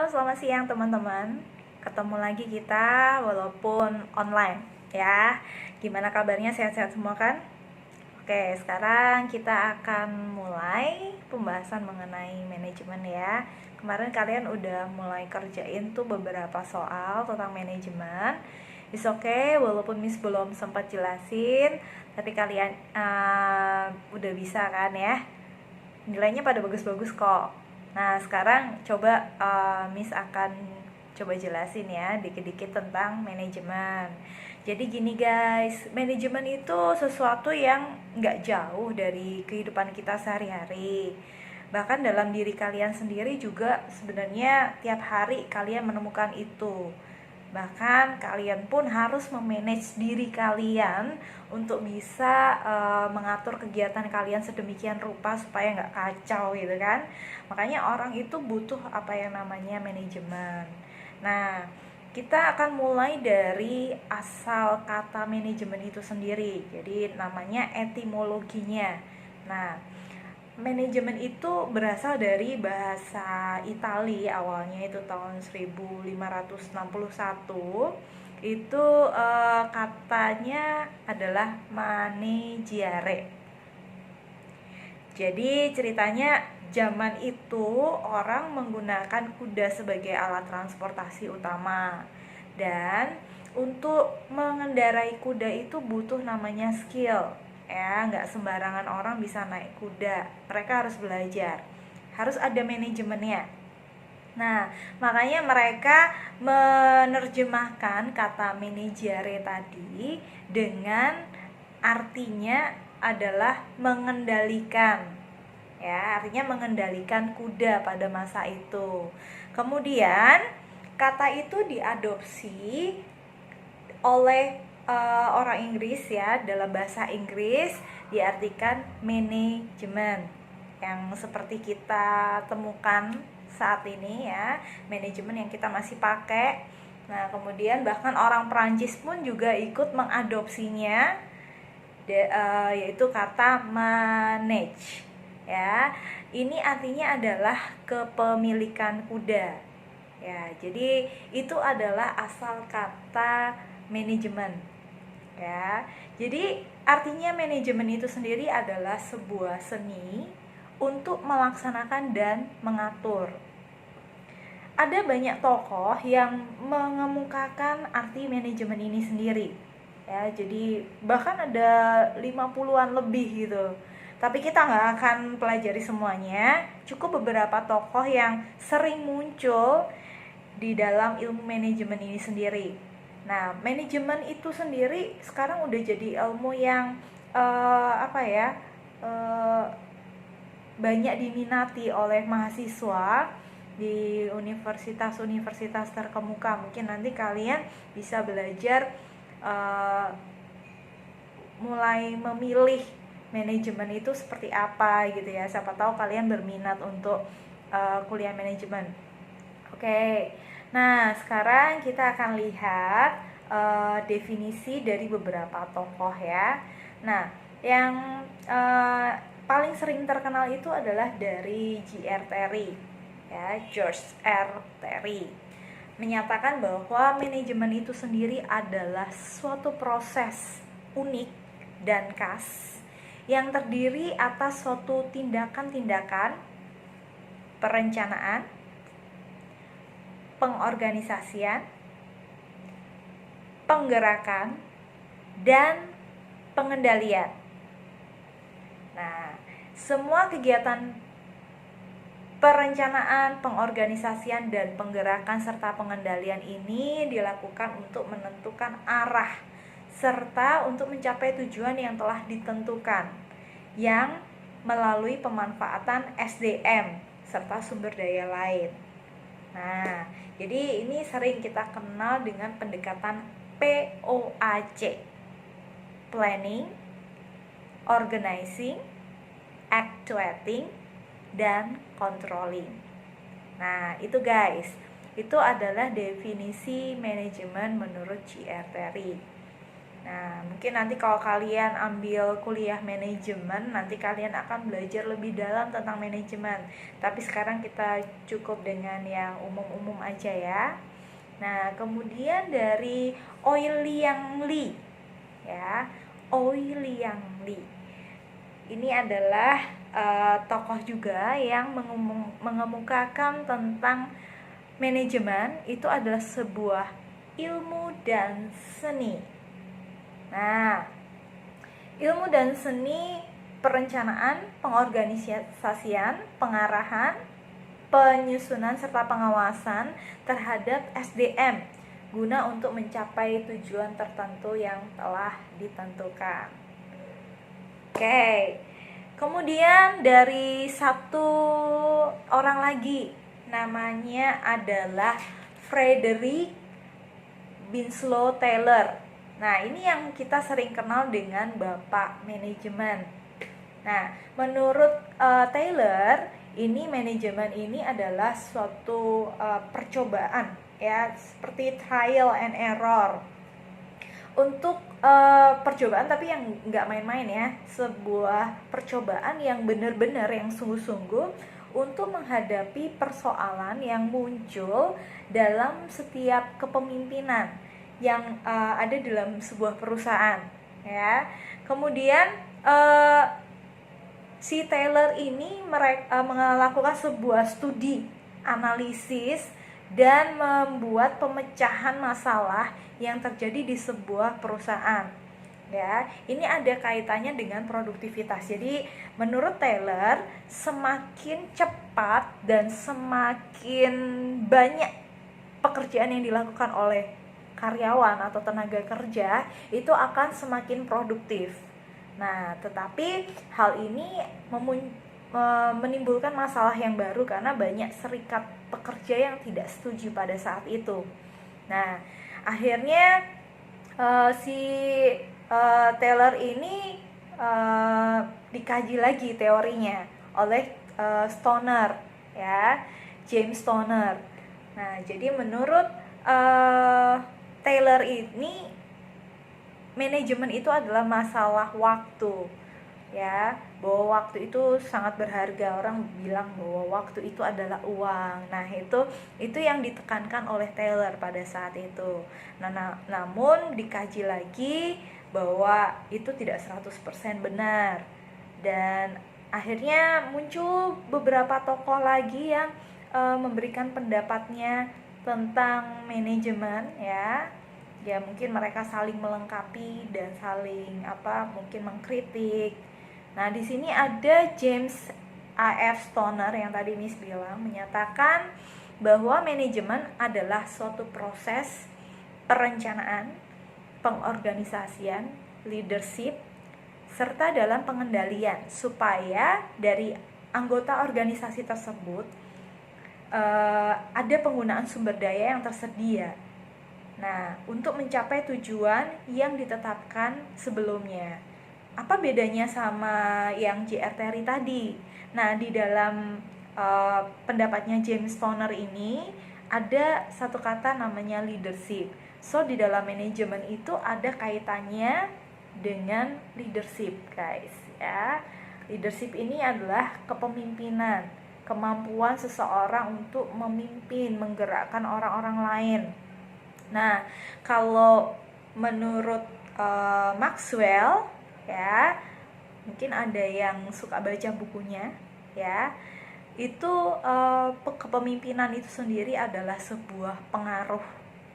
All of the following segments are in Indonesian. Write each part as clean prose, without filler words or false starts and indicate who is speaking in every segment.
Speaker 1: Selamat siang teman-teman. Ketemu lagi kita walaupun online ya. Gimana kabarnya, sehat-sehat semua kan? Oke, sekarang kita akan mulai pembahasan mengenai manajemen ya. Kemarin kalian udah mulai kerjain tuh beberapa soal tentang manajemen. It's okay, walaupun Miss belum sempat jelasin, tapi kalian udah bisa kan ya? Nilainya pada bagus-bagus kok. Nah, sekarang coba Miss akan coba jelasin ya dikit-dikit tentang manajemen. Jadi gini guys, manajemen itu sesuatu yang nggak jauh dari kehidupan kita sehari-hari. Bahkan dalam diri kalian sendiri juga sebenarnya tiap hari kalian menemukan itu. Bahkan kalian pun harus memanage diri kalian untuk bisa mengatur kegiatan kalian sedemikian rupa supaya nggak kacau gitu kan. Makanya orang itu butuh apa yang namanya manajemen. Nah, kita akan mulai dari asal kata manajemen itu sendiri. Jadi namanya etimologinya. Nah, manajemen itu berasal dari bahasa Itali, awalnya itu tahun 1561. Itu katanya adalah maneggiare. Jadi ceritanya zaman itu orang menggunakan kuda sebagai alat transportasi utama. Dan untuk mengendarai kuda itu butuh namanya skill. Ya, nggak sembarangan orang bisa naik kuda. Mereka harus belajar. Harus ada manajemennya. Nah, makanya mereka menerjemahkan kata maneggiare tadi dengan artinya adalah mengendalikan. Ya, artinya mengendalikan kuda pada masa itu. Kemudian kata itu diadopsi oleh orang Inggris ya, dalam bahasa Inggris diartikan manajemen yang seperti kita temukan saat ini ya, manajemen yang kita masih pakai. Nah, kemudian bahkan orang Perancis pun juga ikut mengadopsinya, yaitu kata manage ya. Ini artinya adalah kepemilikan kuda ya. Jadi itu adalah asal kata manajemen ya. Jadi artinya manajemen itu sendiri adalah sebuah seni untuk melaksanakan dan mengatur. Ada banyak tokoh yang mengemukakan arti manajemen ini sendiri ya. Jadi bahkan ada 50-an lebih gitu. Tapi kita nggak akan pelajari semuanya. Cukup beberapa tokoh yang sering muncul di dalam ilmu manajemen ini sendiri. Nah, manajemen itu sendiri sekarang udah jadi ilmu yang banyak diminati oleh mahasiswa di universitas-universitas terkemuka. Mungkin nanti kalian bisa belajar mulai memilih manajemen itu seperti apa gitu ya. Siapa tahu kalian berminat untuk kuliah manajemen. Oke. Nah, sekarang kita akan lihat definisi dari beberapa tokoh ya. Nah, yang paling sering terkenal itu adalah dari J.R. Terry ya, George R. Terry, menyatakan bahwa manajemen itu sendiri adalah suatu proses unik dan khas yang terdiri atas suatu tindakan-tindakan perencanaan, pengorganisasian, penggerakan, dan pengendalian. Nah, semua kegiatan perencanaan, pengorganisasian, dan penggerakan serta pengendalian ini dilakukan untuk menentukan arah serta untuk mencapai tujuan yang telah ditentukan yang melalui pemanfaatan SDM serta sumber daya lain. Nah, jadi ini sering kita kenal dengan pendekatan POAC, Planning, Organizing, Actuating, dan Controlling. Nah, itu guys, itu adalah definisi manajemen menurut J.R. Terry. Nah, mungkin nanti kalau kalian ambil kuliah manajemen, nanti kalian akan belajar lebih dalam tentang manajemen. Tapi sekarang kita cukup dengan yang umum-umum aja ya. Nah, kemudian dari Oi Liang Li, ya, Oi Liang Li. Ini adalah tokoh juga yang mengemukakan tentang manajemen itu adalah sebuah ilmu dan seni. Nah, ilmu dan seni perencanaan, pengorganisasian, pengarahan, penyusunan serta pengawasan terhadap SDM guna untuk mencapai tujuan tertentu yang telah ditentukan. Oke. Kemudian dari satu orang lagi, namanya adalah Frederick Winslow Taylor. Nah, ini yang kita sering kenal dengan Bapak Manajemen. Nah, menurut Taylor, ini manajemen ini adalah suatu percobaan, ya, seperti trial and error. Untuk percobaan, tapi yang nggak main-main ya, sebuah percobaan yang benar-benar, yang sungguh-sungguh untuk menghadapi persoalan yang muncul dalam setiap kepemimpinan yang ada dalam sebuah perusahaan, ya. Kemudian si Taylor ini melakukan sebuah studi analisis dan membuat pemecahan masalah yang terjadi di sebuah perusahaan. Ya, ini ada kaitannya dengan produktivitas. Jadi, menurut Taylor, semakin cepat dan semakin banyak pekerjaan yang dilakukan oleh karyawan atau tenaga kerja itu akan semakin produktif. Nah, tetapi hal ini menimbulkan masalah yang baru karena banyak serikat pekerja yang tidak setuju pada saat itu. Nah, akhirnya si Taylor ini dikaji lagi teorinya oleh Stoner, ya, James Stoner. Nah, jadi menurut Taylor ini manajemen itu adalah masalah waktu, ya, bahwa waktu itu sangat berharga. Orang bilang bahwa waktu itu adalah uang. Nah, itu yang ditekankan oleh Taylor pada saat itu. Namun dikaji lagi bahwa itu tidak 100% benar. Dan akhirnya muncul beberapa tokoh lagi yang memberikan pendapatnya tentang manajemen, ya. Ya, mungkin mereka saling melengkapi dan saling mungkin mengkritik. Nah, di sini ada James A.F. Stoner yang tadi Miss bilang, menyatakan bahwa manajemen adalah suatu proses perencanaan, pengorganisasian, leadership, serta dalam pengendalian supaya dari anggota organisasi tersebut ada penggunaan sumber daya yang tersedia. Nah, untuk mencapai tujuan yang ditetapkan sebelumnya. Apa bedanya sama yang J.R. Terry tadi? Nah, di dalam pendapatnya James Stoner ini ada satu kata namanya leadership. So, di dalam manajemen itu ada kaitannya dengan leadership, guys, ya. Leadership ini adalah kepemimpinan, kemampuan seseorang untuk memimpin, menggerakkan orang-orang lain. Nah, kalau menurut Maxwell, ya, mungkin ada yang suka baca bukunya, ya, itu kepemimpinan itu sendiri adalah sebuah pengaruh,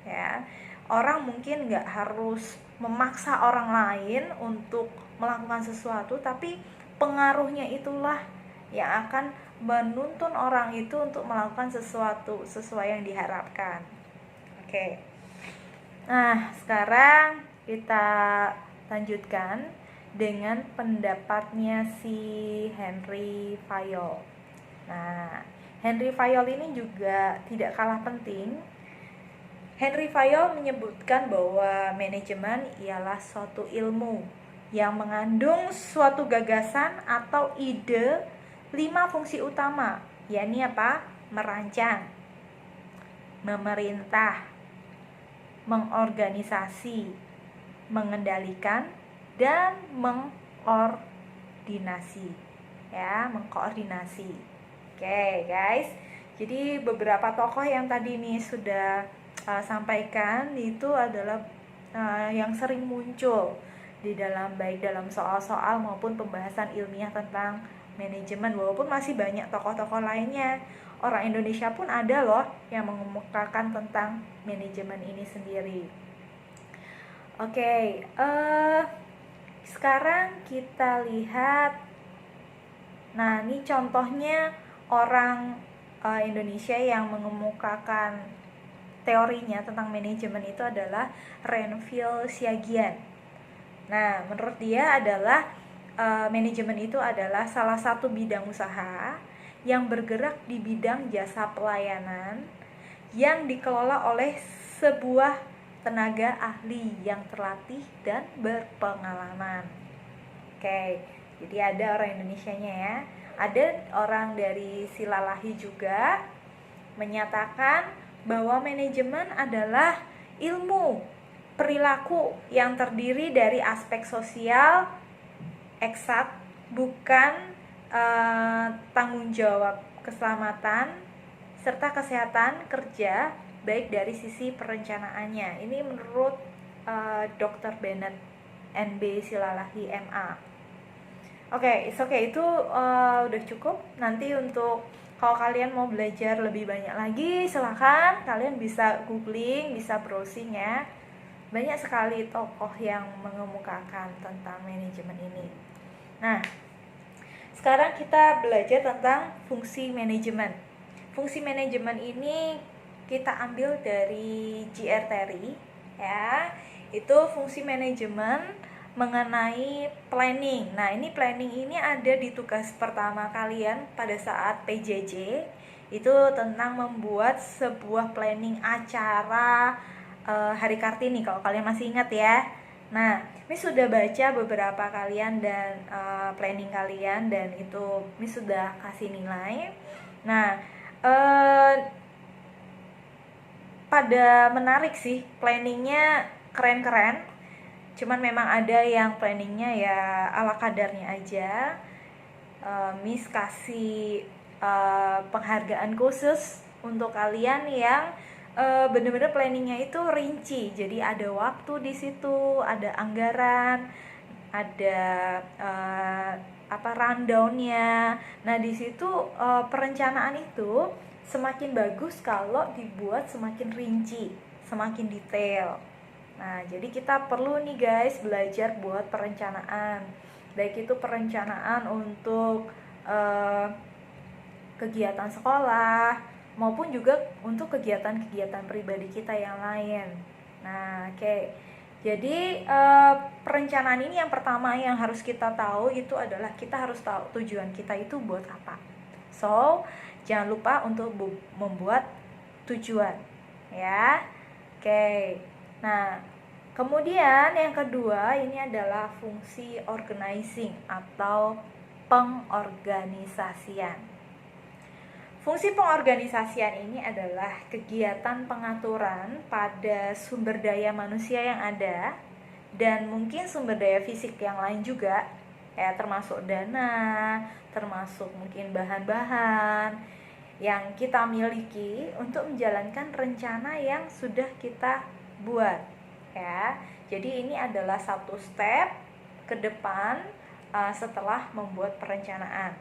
Speaker 1: ya. Orang mungkin nggak harus memaksa orang lain untuk melakukan sesuatu, tapi pengaruhnya itulah yang akan menuntun orang itu untuk melakukan sesuatu sesuai yang diharapkan. Oke. Nah, sekarang kita lanjutkan dengan pendapatnya si Henry Fayol. Nah, Henry Fayol ini juga tidak kalah penting. Henry Fayol menyebutkan bahwa manajemen ialah suatu ilmu yang mengandung suatu gagasan atau ide 5 fungsi utama, yakni apa? Merancang, memerintah, mengorganisasi, mengendalikan, dan mengkoordinasi. Ya, mengkoordinasi. Oke, guys. Jadi beberapa tokoh yang tadi nih sudah sampaikan itu adalah yang sering muncul di dalam baik dalam soal-soal maupun pembahasan ilmiah tentang manajemen, walaupun masih banyak tokoh-tokoh lainnya. Orang Indonesia pun ada loh yang mengemukakan tentang manajemen ini sendiri. Oke, sekarang kita lihat. Nah, ini contohnya orang Indonesia yang mengemukakan teorinya tentang manajemen itu adalah Renvil Siagian. Nah, menurut dia adalah manajemen itu adalah salah satu bidang usaha yang bergerak di bidang jasa pelayanan yang dikelola oleh sebuah tenaga ahli yang terlatih dan berpengalaman. Oke, jadi ada orang Indonesianya ya. Ada orang dari Silalahi juga menyatakan bahwa manajemen adalah ilmu perilaku yang terdiri dari aspek sosial eksak, bukan tanggung jawab keselamatan serta kesehatan kerja baik dari sisi perencanaannya. Ini menurut Dr. Bennett NB Silalahi MA. Oke, itu udah cukup. Nanti untuk kalau kalian mau belajar lebih banyak lagi, silahkan kalian bisa googling, bisa browsing ya. Banyak sekali tokoh yang mengemukakan tentang manajemen ini. Nah, sekarang kita belajar tentang fungsi manajemen. Fungsi manajemen ini kita ambil dari J.R. Terry ya. Itu fungsi manajemen mengenai planning. Nah, ini planning ini ada di tugas pertama kalian pada saat PJJ. Itu tentang membuat sebuah planning acara Hari Kartini kalau kalian masih ingat ya. Nah, Miss sudah baca beberapa kalian dan planning kalian, dan itu Miss sudah kasih nilai. Nah, pada menarik sih, planningnya keren-keren. Cuman memang ada yang planningnya ya ala kadarnya aja. Miss kasih penghargaan khusus untuk kalian yang bener-bener planningnya itu rinci. Jadi ada waktu di situ, ada anggaran, ada rundownnya. Nah, di situ perencanaan itu semakin bagus kalau dibuat semakin rinci, semakin detail. Nah, jadi kita perlu nih guys belajar buat perencanaan. Baik itu perencanaan untuk kegiatan sekolah maupun juga untuk kegiatan-kegiatan pribadi kita yang lain. Nah, oke. Jadi perencanaan ini yang pertama yang harus kita tahu itu adalah kita harus tahu tujuan kita itu buat apa. So, jangan lupa untuk membuat tujuan ya. Oke. Nah, kemudian yang kedua ini adalah fungsi organizing atau pengorganisasian. Fungsi pengorganisasian ini adalah kegiatan pengaturan pada sumber daya manusia yang ada dan mungkin sumber daya fisik yang lain juga, ya termasuk dana, termasuk mungkin bahan-bahan yang kita miliki untuk menjalankan rencana yang sudah kita buat ya. Jadi ini adalah satu step ke depan setelah membuat perencanaan.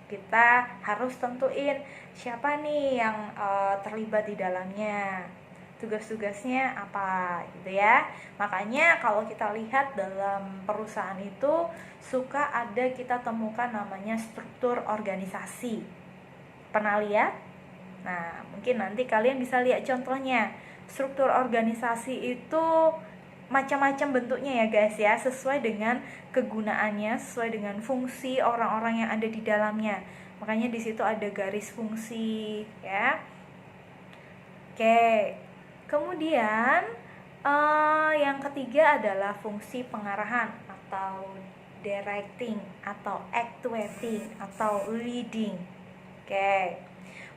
Speaker 1: Kita harus tentuin siapa nih yang terlibat di dalamnya, tugas-tugasnya apa gitu ya. Makanya kalau kita lihat dalam perusahaan itu suka ada kita temukan namanya struktur organisasi. Pernah lihat? Nah, mungkin nanti kalian bisa lihat contohnya. Struktur organisasi itu macam-macam bentuknya ya guys ya, sesuai dengan kegunaannya, sesuai dengan fungsi orang-orang yang ada di dalamnya. Makanya di situ ada garis fungsi ya. Oke. Kemudian yang ketiga adalah fungsi pengarahan atau directing atau actuating atau leading. Oke.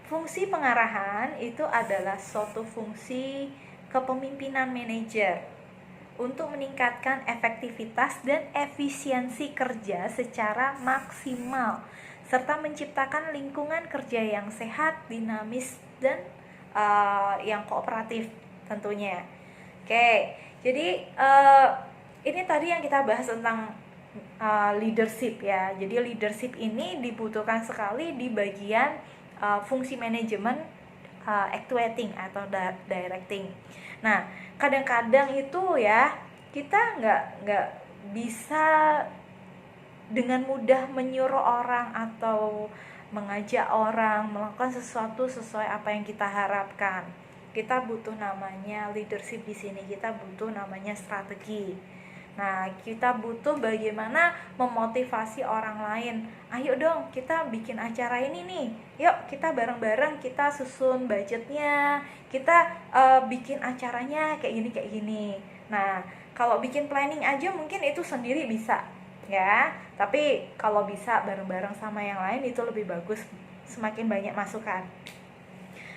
Speaker 1: Fungsi pengarahan itu adalah suatu fungsi kepemimpinan manajer untuk meningkatkan efektivitas dan efisiensi kerja secara maksimal, serta menciptakan lingkungan kerja yang sehat, dinamis, dan yang kooperatif tentunya. Oke, jadi ini tadi yang kita bahas tentang leadership ya. Jadi leadership ini dibutuhkan sekali di bagian fungsi manajemen, actuating atau directing. Nah, kadang-kadang itu ya kita nggak bisa dengan mudah menyuruh orang atau mengajak orang melakukan sesuatu sesuai apa yang kita harapkan. Kita butuh namanya leadership di sini. Kita butuh namanya strategi. Nah, kita butuh bagaimana memotivasi orang lain. Ayo dong, kita bikin acara ini nih. Yuk, kita bareng-bareng kita susun budgetnya. Kita bikin acaranya kayak gini. Nah, kalau bikin planning aja mungkin itu sendiri bisa, ya. Tapi kalau bisa bareng-bareng sama yang lain itu lebih bagus, semakin banyak masukan.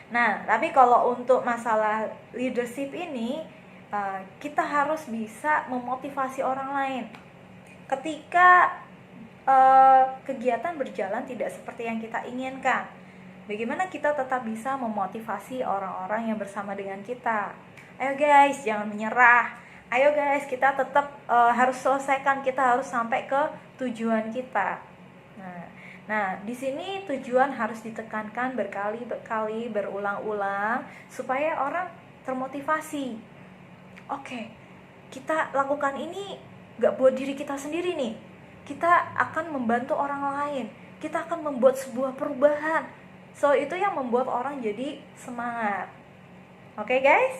Speaker 1: Nah, tapi kalau untuk masalah leadership ini, kita harus bisa memotivasi orang lain. Ketika kegiatan berjalan tidak seperti yang kita inginkan, bagaimana kita tetap bisa memotivasi orang-orang yang bersama dengan kita? Ayo guys, jangan menyerah. Ayo guys, kita tetap harus selesaikan, kita harus sampai ke tujuan kita. Nah, di sini tujuan harus ditekankan berkali-kali, berulang-ulang supaya orang termotivasi. Oke, kita lakukan ini gak buat diri kita sendiri nih. Kita akan membantu orang lain. Kita akan membuat sebuah perubahan. So, itu yang membuat orang jadi semangat. Oke guys?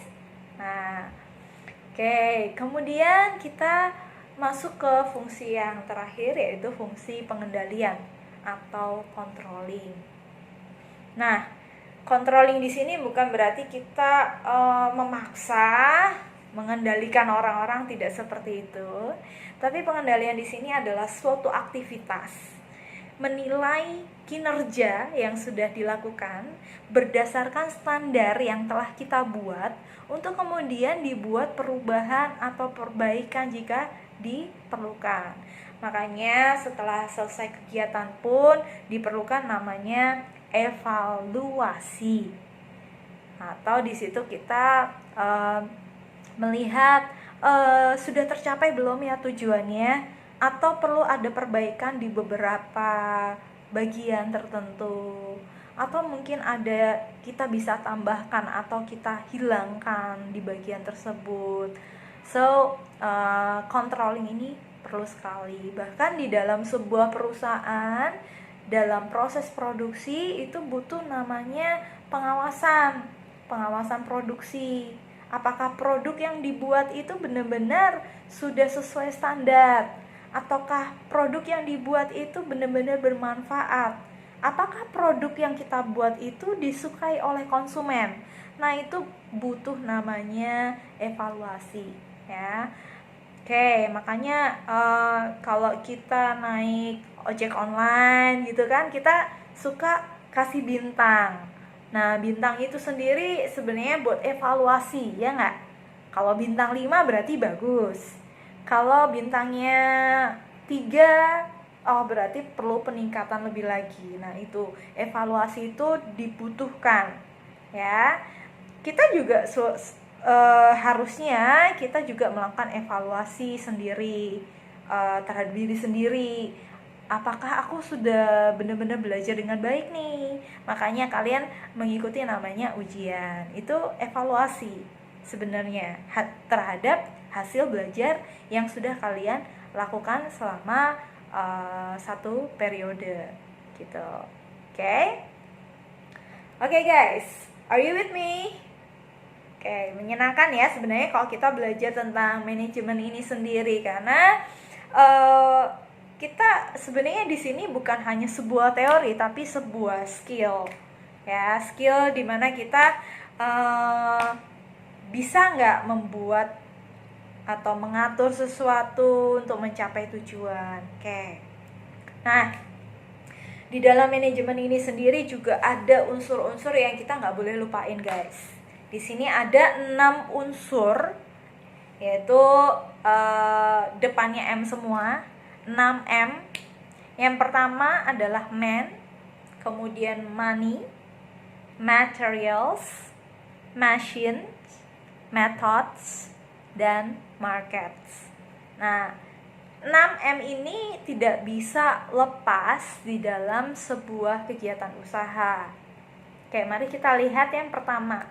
Speaker 1: Nah, oke, kemudian kita masuk ke fungsi yang terakhir, yaitu fungsi pengendalian atau controlling. Nah, controlling di sini bukan berarti kita memaksa mengendalikan orang-orang, tidak seperti itu. Tapi pengendalian di sini adalah suatu aktivitas menilai kinerja yang sudah dilakukan berdasarkan standar yang telah kita buat untuk kemudian dibuat perubahan atau perbaikan jika diperlukan. Makanya setelah selesai kegiatan pun diperlukan namanya evaluasi. Atau di situ kita melihat sudah tercapai belum ya tujuannya, atau perlu ada perbaikan di beberapa bagian tertentu, atau mungkin ada kita bisa tambahkan atau kita hilangkan di bagian tersebut. So, controlling ini perlu sekali. Bahkan di dalam sebuah perusahaan, dalam proses produksi itu butuh namanya pengawasan produksi. Apakah produk yang dibuat itu benar-benar sudah sesuai standar? Ataukah produk yang dibuat itu benar-benar bermanfaat? Apakah produk yang kita buat itu disukai oleh konsumen? Nah, itu butuh namanya evaluasi, ya. Oke, makanya kalau kita naik ojek online gitu kan, kita suka kasih bintang. Nah, bintang itu sendiri sebenarnya buat evaluasi, ya nggak? Kalau bintang 5 berarti bagus. Kalau bintangnya 3, berarti perlu peningkatan lebih lagi. Nah, itu evaluasi itu dibutuhkan, ya. Kita juga harusnya kita juga melakukan evaluasi sendiri terhadap diri sendiri. Apakah aku sudah benar-benar belajar dengan baik nih? Makanya kalian mengikuti namanya ujian. Itu evaluasi sebenarnya terhadap hasil belajar yang sudah kalian lakukan selama satu periode gitu. Oke guys, are you with me? Oke, menyenangkan ya sebenarnya kalau kita belajar tentang manajemen ini sendiri, karena kita sebenarnya di sini bukan hanya sebuah teori tapi sebuah skill, ya, skill dimana kita bisa nggak membuat atau mengatur sesuatu untuk mencapai tujuan. Oke. Nah, di dalam manajemen ini sendiri juga ada unsur-unsur yang kita nggak boleh lupain guys. Di sini ada 6 unsur yaitu depannya M semua, 6M. Yang pertama adalah man, kemudian money, materials, machines, methods, dan markets. Nah, 6M ini tidak bisa lepas di dalam sebuah kegiatan usaha. Oke, mari kita lihat yang pertama.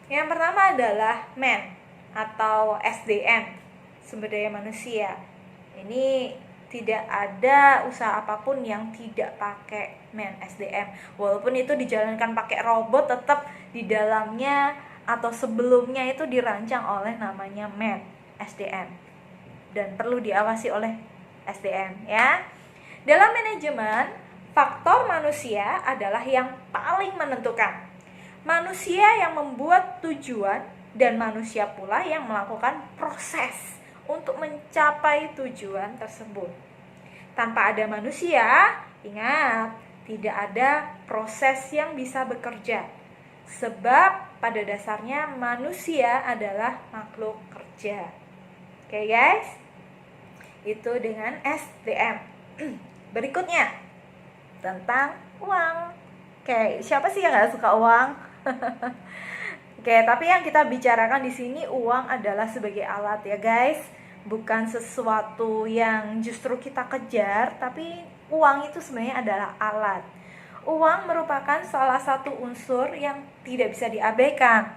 Speaker 1: Yang pertama adalah man atau SDM, sumber daya manusia. Ini tidak ada usaha apapun yang tidak pakai man SDM. Walaupun itu dijalankan pakai robot, tetap di dalamnya atau sebelumnya itu dirancang oleh namanya man SDM dan perlu diawasi oleh SDM ya. Dalam manajemen, faktor manusia adalah yang paling menentukan. Manusia yang membuat tujuan dan manusia pula yang melakukan proses untuk mencapai tujuan tersebut. Tanpa ada manusia, ingat, tidak ada proses yang bisa bekerja. Sebab pada dasarnya manusia adalah makhluk kerja. Oke guys, itu dengan SDM. Berikutnya tentang uang. Oke, siapa sih yang gak suka uang? Oke, tapi yang kita bicarakan di sini uang adalah sebagai alat ya guys, bukan sesuatu yang justru kita kejar, tapi uang itu sebenarnya adalah alat. Uang merupakan salah satu unsur yang tidak bisa diabaikan.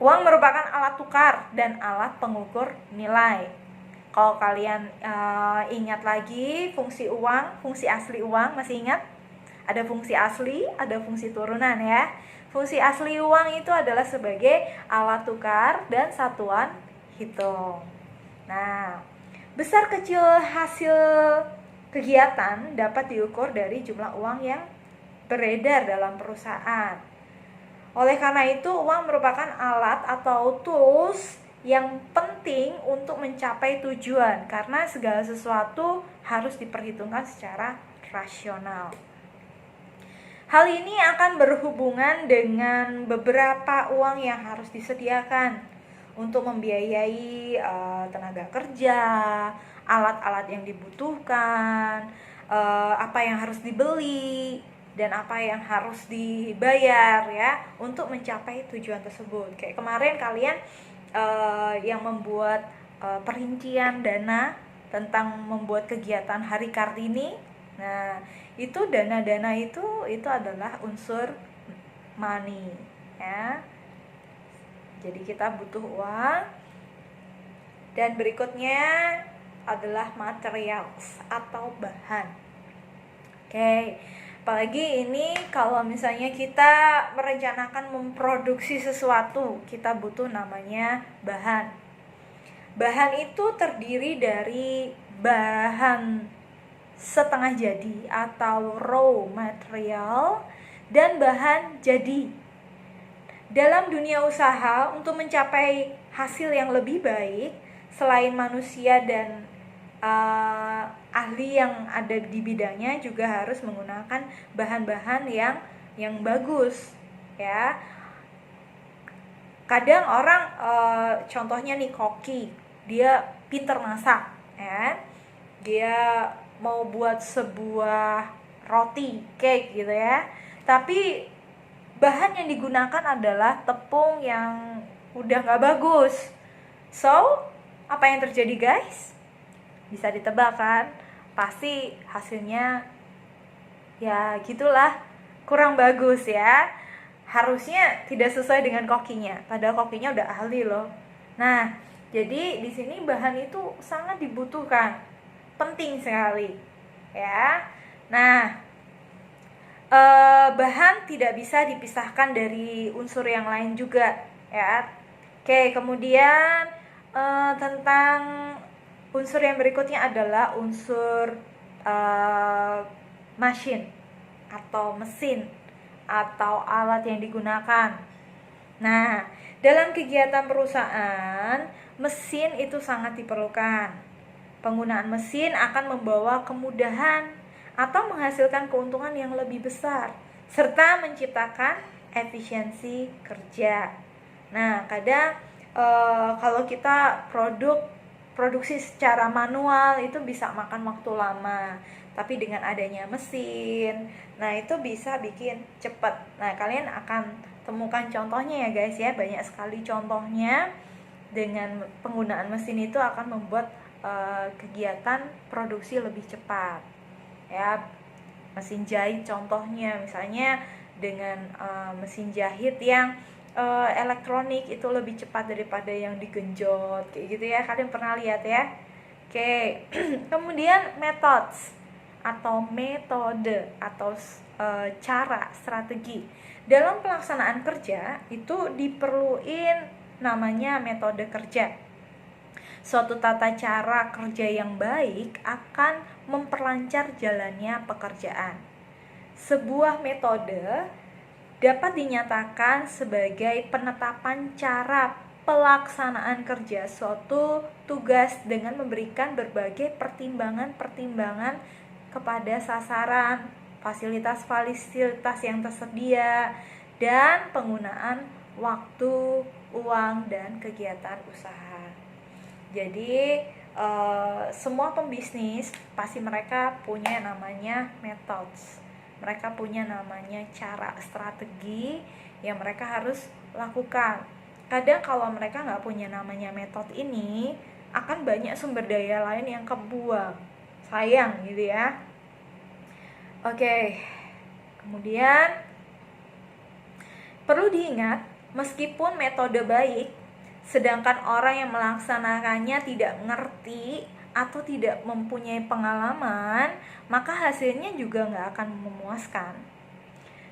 Speaker 1: Uang merupakan alat tukar dan alat pengukur nilai. Kalau kalian ingat lagi fungsi uang, fungsi asli uang, masih ingat? Ada fungsi asli, ada fungsi turunan ya. Fungsi asli uang itu adalah sebagai alat tukar dan satuan hitung. Nah, besar kecil hasil kegiatan dapat diukur dari jumlah uang yang beredar dalam perusahaan. Oleh karena itu, uang merupakan alat atau tools yang penting untuk mencapai tujuan, karena segala sesuatu harus diperhitungkan secara rasional. Hal ini akan berhubungan dengan beberapa uang yang harus disediakan untuk membiayai tenaga kerja, alat-alat yang dibutuhkan, apa yang harus dibeli, dan apa yang harus dibayar ya untuk mencapai tujuan tersebut. Kayak kemarin kalian yang membuat perincian dana tentang membuat kegiatan Hari Kartini. Nah, itu dana-dana itu adalah unsur money ya. Jadi kita butuh uang. Dan berikutnya adalah materials atau bahan. Oke. Apalagi ini kalau misalnya kita merencanakan memproduksi sesuatu, kita butuh namanya bahan. Bahan itu terdiri dari bahan setengah jadi atau raw material dan bahan jadi. Dalam dunia usaha, untuk mencapai hasil yang lebih baik, selain manusia dan ahli yang ada di bidangnya juga harus menggunakan bahan-bahan yang bagus ya. Kadang orang contohnya nih koki, dia pinter masak ya. Dia mau buat sebuah roti, cake gitu ya. Tapi bahan yang digunakan adalah tepung yang udah gak bagus. So, apa yang terjadi guys? Bisa ditebak kan? Pasti hasilnya ya gitulah, kurang bagus ya. Harusnya tidak sesuai dengan kokinya, padahal kokinya udah ahli loh. Nah, jadi di sini bahan itu sangat dibutuhkan, penting sekali ya. Nah, bahan tidak bisa dipisahkan dari unsur yang lain juga ya. Oke, kemudian tentang unsur yang berikutnya adalah unsur machine atau mesin atau alat yang digunakan. Nah, dalam kegiatan perusahaan, mesin itu sangat diperlukan. Penggunaan mesin akan membawa kemudahan atau menghasilkan keuntungan yang lebih besar serta menciptakan efisiensi kerja. Nah, kadang kalau kita produksi secara manual itu bisa makan waktu lama, tapi dengan adanya mesin, nah itu bisa bikin cepat. Nah, kalian akan temukan contohnya ya guys ya, banyak sekali contohnya. Dengan penggunaan mesin itu akan membuat kegiatan produksi lebih cepat ya. Mesin jahit contohnya, misalnya dengan mesin jahit yang elektronik itu lebih cepat daripada yang digenjot kayak gitu ya, kalian pernah lihat ya. Oke. Kemudian methods atau metode atau cara, strategi dalam pelaksanaan kerja itu diperluin namanya metode kerja. Suatu tata cara kerja yang baik akan memperlancar jalannya pekerjaan. Sebuah metode dapat dinyatakan sebagai penetapan cara pelaksanaan kerja suatu tugas dengan memberikan berbagai pertimbangan-pertimbangan kepada sasaran, fasilitas-fasilitas yang tersedia, dan penggunaan waktu, uang, dan kegiatan usaha. Jadi semua pembisnis pasti mereka punya namanya methods, mereka punya namanya cara, strategi yang mereka harus lakukan. Kadang kalau mereka nggak punya namanya metode ini, akan banyak sumber daya lain yang kebuang, sayang gitu ya. Oke, kemudian perlu diingat, meskipun metode baik, sedangkan orang yang melaksanakannya tidak mengerti atau tidak mempunyai pengalaman, maka hasilnya juga nggak akan memuaskan.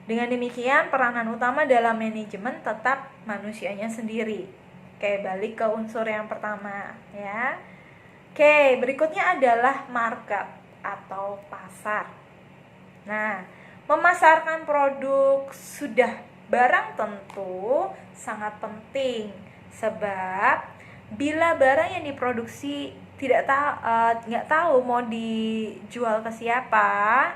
Speaker 1: Dengan demikian, peranan utama dalam manajemen tetap manusianya sendiri. Oke, balik ke unsur yang pertama ya. Oke, berikutnya adalah market atau pasar. Nah, memasarkan produk sudah barang tentu sangat penting, sebab bila barang yang diproduksi nggak tahu mau dijual ke siapa,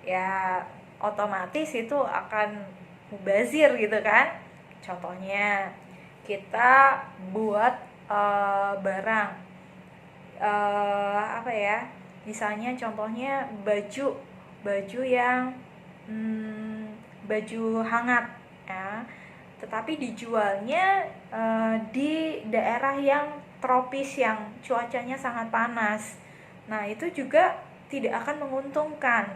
Speaker 1: ya otomatis itu akan mubazir gitu kan. Contohnya kita buat barang apa ya, misalnya contohnya baju yang baju hangat ya, tetapi dijualnya di daerah yang tropis yang cuacanya sangat panas. Nah, itu juga tidak akan menguntungkan.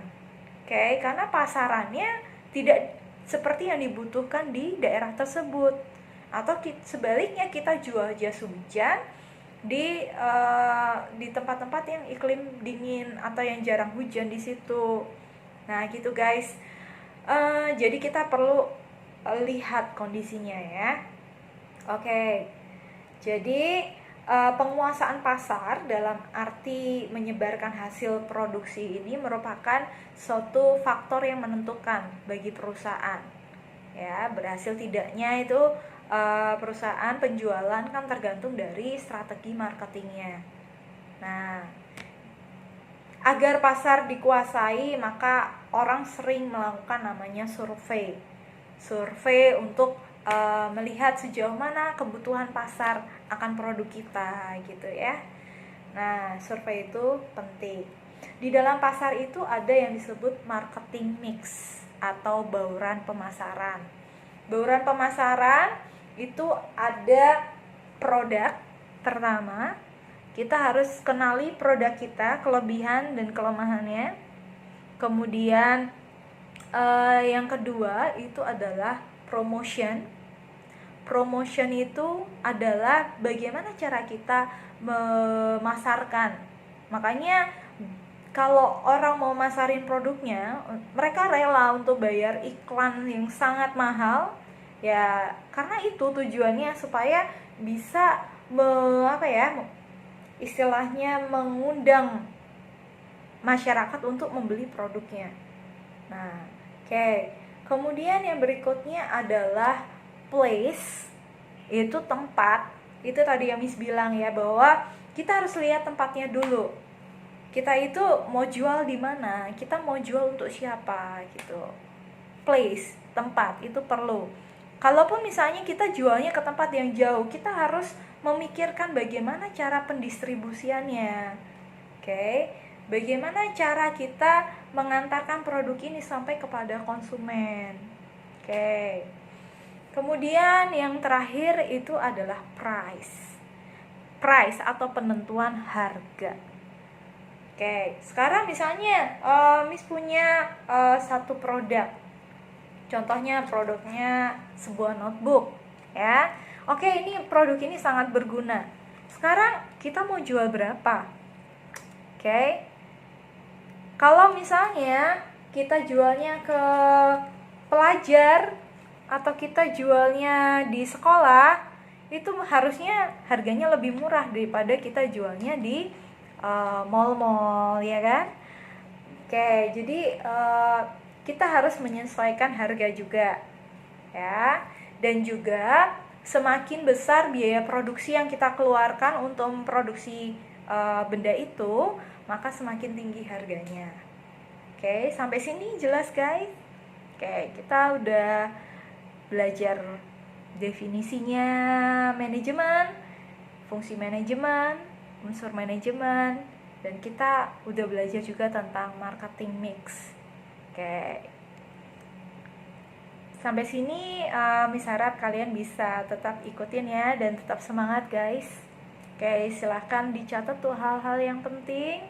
Speaker 1: Oke, karena pasarannya tidak seperti yang dibutuhkan di daerah tersebut. Atau sebaliknya, kita jual jas hujan di tempat-tempat yang iklim dingin atau yang jarang hujan di situ. Nah, gitu guys. Jadi kita perlu lihat kondisinya ya. Oke. Jadi penguasaan pasar dalam arti menyebarkan hasil produksi ini merupakan suatu faktor yang menentukan bagi perusahaan. Ya, berhasil tidaknya itu perusahaan penjualan kan tergantung dari strategi marketingnya. Nah, agar pasar dikuasai, maka orang sering melakukan namanya survei. Survei untuk melihat sejauh mana kebutuhan pasar akan produk kita gitu ya. Nah, survei itu penting. Di dalam pasar itu ada yang disebut marketing mix atau bauran pemasaran. Bauran pemasaran itu ada produk. Pertama, kita harus kenali produk kita, kelebihan dan kelemahannya. Kemudian yang kedua itu adalah promotion. Promotion itu adalah bagaimana cara kita memasarkan. Makanya kalau orang mau masarin produknya, mereka rela untuk bayar iklan yang sangat mahal ya, karena itu tujuannya supaya bisa istilahnya mengundang masyarakat untuk membeli produknya. Nah, oke. Kemudian yang berikutnya adalah place, itu tempat. Itu tadi yang Miss bilang ya, bahwa kita harus lihat tempatnya dulu. Kita itu mau jual di mana, kita mau jual untuk siapa gitu. Place, tempat itu perlu. Kalaupun misalnya kita jualnya ke tempat yang jauh, kita harus memikirkan bagaimana cara pendistribusiannya. Oke, bagaimana cara kita mengantarkan produk ini sampai kepada konsumen. Oke. Kemudian yang terakhir itu adalah price. Price atau penentuan harga. Oke, sekarang misalnya Miss punya satu produk. Contohnya produknya sebuah notebook, ya. Oke, ini produk ini sangat berguna. Sekarang kita mau jual berapa? Oke. Kalau misalnya kita jualnya ke pelajar atau kita jualnya di sekolah, itu harusnya harganya lebih murah daripada kita jualnya di mall-mall, ya kan? Oke, jadi kita harus menyesuaikan harga juga, ya. Dan juga semakin besar biaya produksi yang kita keluarkan untuk memproduksi benda itu, maka semakin tinggi harganya. Oke, sampai sini jelas guys? Oke, kita udah belajar definisinya manajemen, fungsi manajemen, unsur manajemen, dan kita udah belajar juga tentang marketing mix. Oke, sampai sini Miss harap kalian bisa tetap ikutin ya, dan tetap semangat guys. Oke, silahkan dicatat tuh hal-hal yang penting.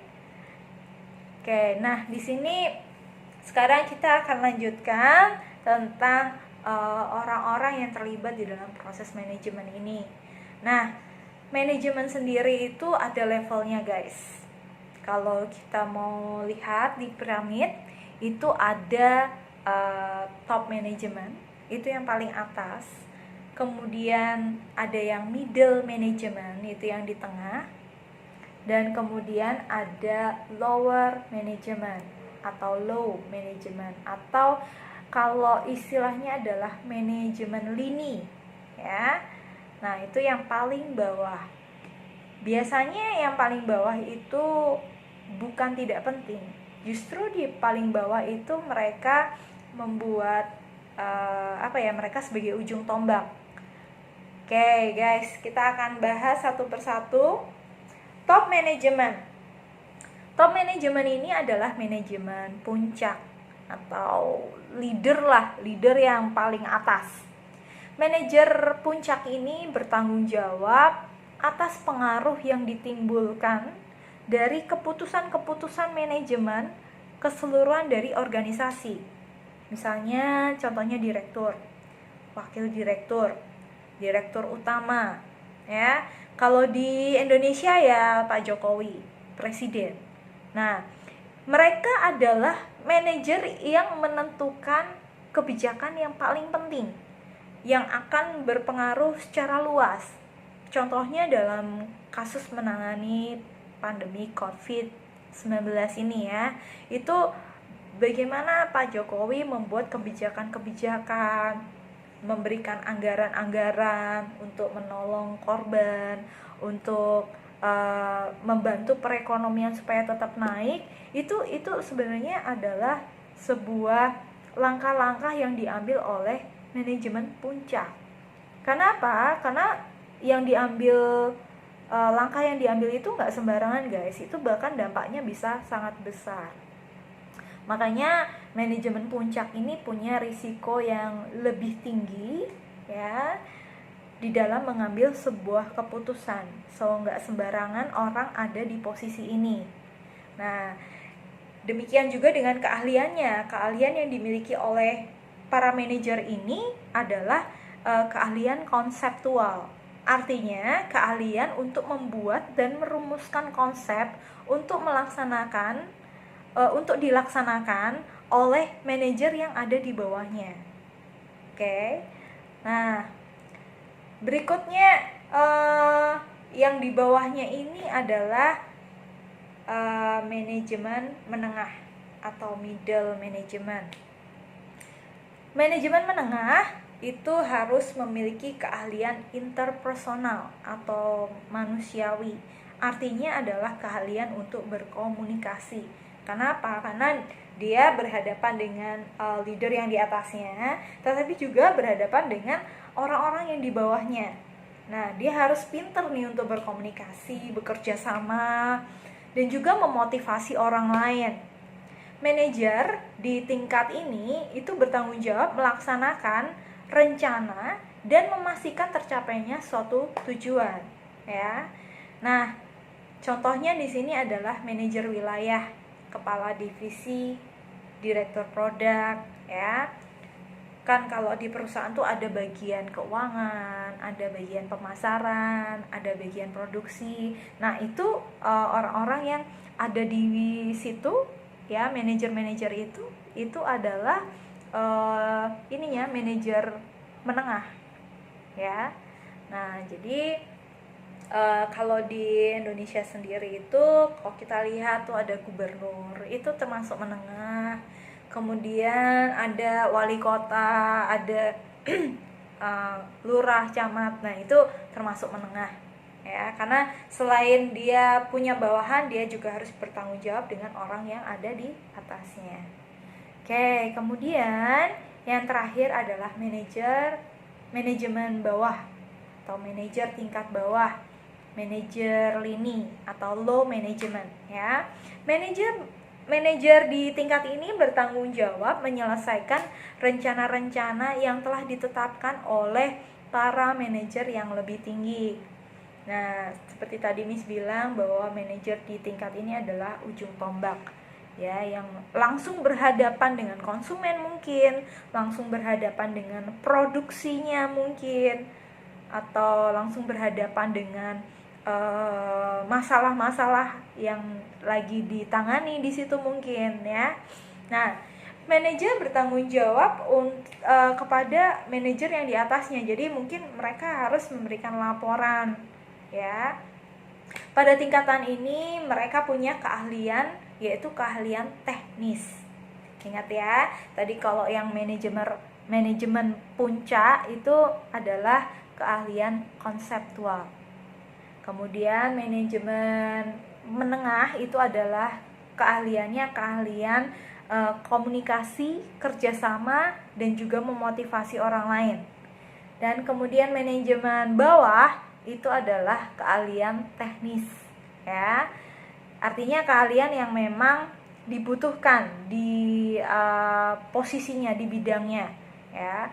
Speaker 1: Oke, nah di sini sekarang kita akan lanjutkan tentang orang-orang yang terlibat di dalam proses manajemen ini. Nah, manajemen sendiri itu ada levelnya guys. Kalau kita mau lihat di piramid, itu ada top management, itu yang paling atas. Kemudian ada yang middle management, itu yang di tengah. Dan kemudian ada lower management atau low management, atau kalau istilahnya adalah manajemen lini, ya. Nah, itu yang paling bawah. Biasanya yang paling bawah itu bukan tidak penting. Justru di paling bawah itu mereka membuat mereka sebagai ujung tombak. Oke, guys, kita akan bahas satu persatu. Top management. Top management ini adalah manajemen puncak atau leader yang paling atas. Manajer puncak ini bertanggung jawab atas pengaruh yang ditimbulkan dari keputusan-keputusan manajemen keseluruhan dari organisasi. Misalnya contohnya direktur, wakil direktur, direktur utama, ya. Kalau di Indonesia ya Pak Jokowi, presiden. Nah, mereka adalah manajer yang menentukan kebijakan yang paling penting, yang akan berpengaruh secara luas. Contohnya dalam kasus menangani pandemi COVID-19 ini ya, itu bagaimana Pak Jokowi membuat kebijakan-kebijakan, memberikan anggaran-anggaran untuk menolong korban, untuk membantu perekonomian supaya tetap naik. Itu sebenarnya adalah sebuah langkah-langkah yang diambil oleh manajemen puncak. Kenapa? Karena yang diambil langkah yang diambil itu nggak sembarangan guys, itu bahkan dampaknya bisa sangat besar. Makanya manajemen puncak ini punya risiko yang lebih tinggi ya di dalam mengambil sebuah keputusan. So nggak sembarangan orang ada di posisi ini. Nah, demikian juga dengan keahliannya. Keahlian yang dimiliki oleh para manajer ini adalah keahlian konseptual. Artinya keahlian untuk membuat dan merumuskan konsep untuk dilaksanakan oleh manajer yang ada di bawahnya. Oke. Nah, berikutnya yang di bawahnya ini adalah manajemen menengah atau middle management. Manajemen menengah itu harus memiliki keahlian interpersonal atau manusiawi. Artinya adalah keahlian untuk berkomunikasi. Karena apa? Karena dia berhadapan dengan leader yang di atasnya, tetapi juga berhadapan dengan orang-orang yang di bawahnya. Nah, dia harus pinter nih untuk berkomunikasi, bekerja sama, dan juga memotivasi orang lain. Manajer di tingkat ini itu bertanggung jawab melaksanakan rencana dan memastikan tercapainya suatu tujuan, ya. Nah, contohnya di sini adalah manajer wilayah, kepala divisi, direktur produk, ya. Kan kalau di perusahaan tuh ada bagian keuangan, ada bagian pemasaran, ada bagian produksi. Nah, itu orang-orang yang ada di situ, ya, manajer-manajer itu adalah ininya manajer menengah, ya. Nah, jadi kalau di Indonesia sendiri itu kalau kita lihat tuh ada gubernur, itu termasuk menengah. Kemudian ada wali kota, ada lurah, camat. Nah, itu termasuk menengah, ya. Karena selain dia punya bawahan, dia juga harus bertanggung jawab dengan orang yang ada di atasnya. Oke, kemudian yang terakhir adalah manajemen bawah atau manajer tingkat bawah, manajer lini atau low management, ya. Manajer di tingkat ini bertanggung jawab menyelesaikan rencana-rencana yang telah ditetapkan oleh para manajer yang lebih tinggi. Nah, seperti tadi Miss bilang bahwa manajer di tingkat ini adalah ujung tombak, ya, yang langsung berhadapan dengan konsumen mungkin, langsung berhadapan dengan produksinya mungkin, atau langsung berhadapan dengan masalah-masalah yang lagi ditangani di situ mungkin, ya. Nah, manajer bertanggung jawab kepada manajer yang di atasnya. Jadi mungkin mereka harus memberikan laporan, ya. Pada tingkatan ini mereka punya keahlian, yaitu keahlian teknis. Ingat ya, tadi kalau yang manajemen puncak itu adalah keahlian konseptual. Kemudian manajemen menengah itu adalah keahlian komunikasi, kerjasama, dan juga memotivasi orang lain. Dan kemudian manajemen bawah itu adalah keahlian teknis, ya. Artinya keahlian yang memang dibutuhkan di posisinya, di bidangnya, ya.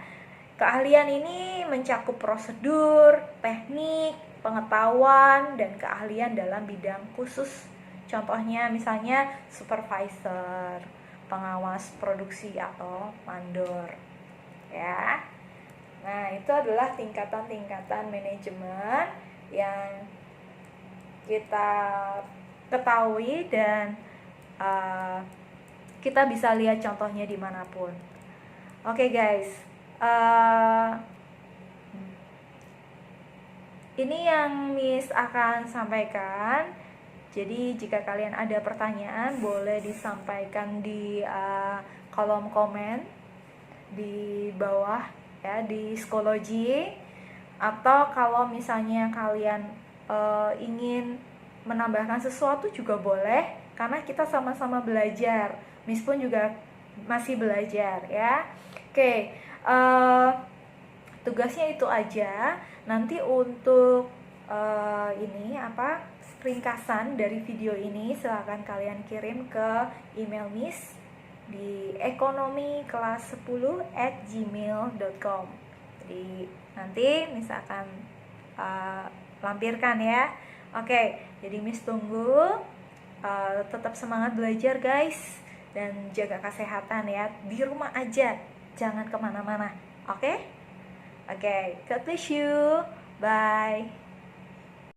Speaker 1: Keahlian ini mencakup prosedur, teknik, pengetahuan, dan keahlian dalam bidang khusus. Contohnya misalnya supervisor, pengawas produksi atau mandor, ya. Nah, itu adalah tingkatan-tingkatan manajemen yang kita ketahui dan kita bisa lihat contohnya dimanapun. Oke, guys, ini yang Miss akan sampaikan. Jadi jika kalian ada pertanyaan, boleh disampaikan di kolom komen di bawah, ya, di psikologi. Atau kalau misalnya kalian ingin menambahkan sesuatu juga boleh, karena kita sama-sama belajar. Miss pun juga masih belajar, ya. Oke, tugasnya itu aja. Nanti untuk ringkasan dari video ini silakan kalian kirim ke email Miss di ekonomikelas10@gmail.com. Jadi nanti Miss akan lampirkan, ya. Oke, jadi Miss tunggu. Tetap semangat belajar, guys, dan jaga kesehatan, ya. Di rumah aja, jangan kemana-mana. Oke, God bless you. Bye.